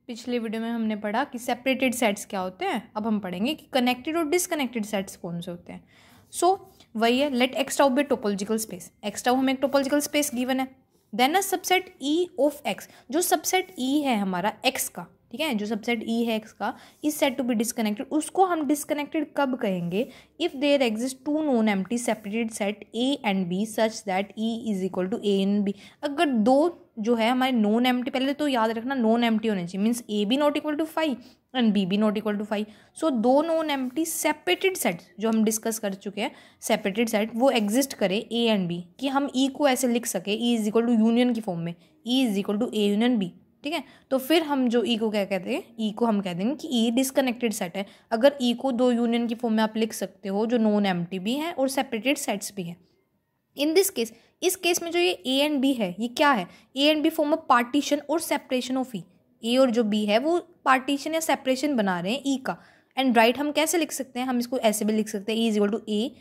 पिछले वीडियो में हमने पढ़ा कि सेपरेटेड सेट्स क्या होते हैं। अब हम पढ़ेंगे कि कनेक्टेड और डिसकनेक्टेड सेट्स कौन से होते हैं। वही है, let X tau be topological space. X tau हमें एक टोपोलॉजिकल स्पेस गिवन है। Then a subset E of X, जो सबसेट ई है हमारा एक्स का, ठीक है, जो सबसेट ई है एक्स का, is set to be disconnected. उसको हम डिसकनेक्टेड कब कहेंगे? If there exist two non empty separated set A and B such that E is equal to A and B. अगर दो जो है हमारे नॉन एम्प्टी, पहले तो याद रखना नॉन एम्प्टी होने चाहिए, means A B not equal to 5 and B B not equal to 5। So दो नॉन एम्प्टी सेपरेटेड सेट जो हम डिस्कस कर चुके हैं, सेपरेटेड सेट वो एग्जिस्ट करे ए एंड बी, कि हम ई को ऐसे लिख सके, E is equal to union की फॉर्म में, E is equal to A union B, ठीक है। तो फिर हम जो ई को क्या कहते हैं, ई को हम कह देंगे कि ई डिसकनेक्टेड सेट है। अगर ई को दो यूनियन की फॉर्म में आप लिख सकते हो जो नॉन एम्प्टी भी है और सेपरेटेड सेट्स भी है। इन दिस केस, इस केस में जो ये ए एंड बी है ये क्या है? A and B form a partition और सेपरेशन ऑफ ई। ए और जो बी है वो पार्टीशन या सेपरेशन बना रहे हैं ई का। एंड राइट हम कैसे लिख सकते हैं? हम इसको ऐसे भी लिख सकते हैं, E is equal to A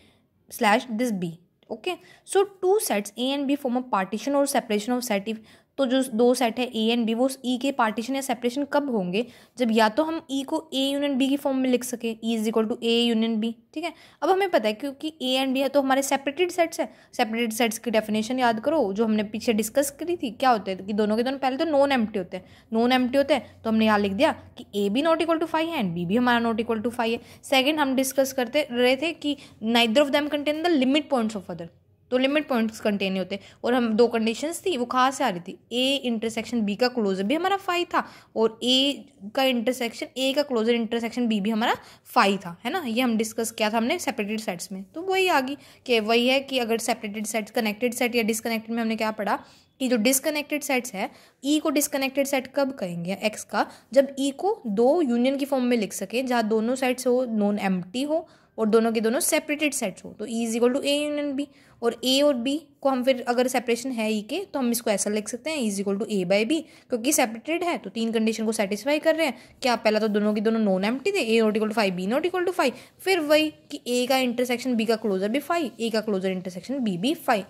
slash this B. Okay, so two sets A and B form a partition और सेपरेशन ऑफ सेट। इफ तो जो दो सेट है ए एंड बी, वो ई के पार्टीशन या सेपरेशन कब होंगे? जब या तो हम ई को ए यूनियन बी की फॉर्म में लिख सके, E is equal to A union B, ठीक है। अब हमें पता है क्योंकि ए एंड बी है तो हमारे सेपरेटेड सेट्स है। सेपरेटेड सेट्स की डेफिनेशन याद करो जो हमने पीछे डिस्कस करी थी। क्या होते हैं कि दोनों के दोनों पहले तो नॉन एम्प्टी होते हैं। नॉन एम्प्टी होते हैं तो हमने यहाँ लिख दिया कि A B not equal to 5 है एंड बी भी हमारा नॉट इक्वल टू 5 है। सेकेंड हम डिस्कस करते रहे थे कि neither of them contain the limit points of other, तो लिमिट पॉइंट्स कंटेन नहीं होते। और हम दो कंडीशंस थी, वो कहाँ से आ रही थी? ए इंटरसेक्शन बी का क्लोजर भी हमारा 5 था और ए का इंटरसेक्शन, ए का क्लोजर इंटरसेक्शन बी भी हमारा 5 था, है ना। ये हम डिस्कस किया था हमने सेपरेटेड सेट्स में। तो वही आ गई कि वही है कि अगर सेपरेटेड सेट्स, कनेक्टेड सेट या डिसकनेक्टेड में हमने क्या पढ़ा कि जो डिसकनेक्टेड सेट्स है, ई को डिसकनेक्टेड सेट कब कहेंगे एक्स का? जब ई को दो यूनियन की फॉर्म में लिख सके जहाँ दोनों सेट्स हो नॉन एम्प्टी हो और दोनों के दोनों सेपरेटेड सेट्स हो। तो E is equal to A union B, और ए और बी को हम फिर अगर सेपरेशन है ई के तो हम इसको ऐसा लिख सकते हैं, E is equal to A by B, क्योंकि सेपरेटेड है तो तीन कंडीशन को सेटिस्फाई कर रहे हैं। क्या? पहला तो दोनों के दोनों नॉन एम्प्टी थे, A not equal to 5 B not equal to 5। फिर वही कि ए का इंटरसेक्शन बी का क्लोजर भी 5, ए का क्लोजर इंटरसेक्शन बी भी 5।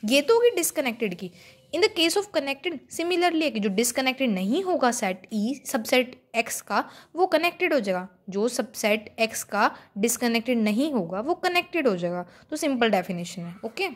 ये तो होगी डिसकनेक्टेड की। In the case of connected similarly है कि जो डिसकनेक्टेड नहीं होगा सेट ई, सबसेट एक्स का, वो कनेक्टेड हो जाएगा। जो सबसेट एक्स का डिसकनेक्टेड नहीं होगा वो कनेक्टेड हो जाएगा। तो सिंपल डेफिनेशन है। ओके।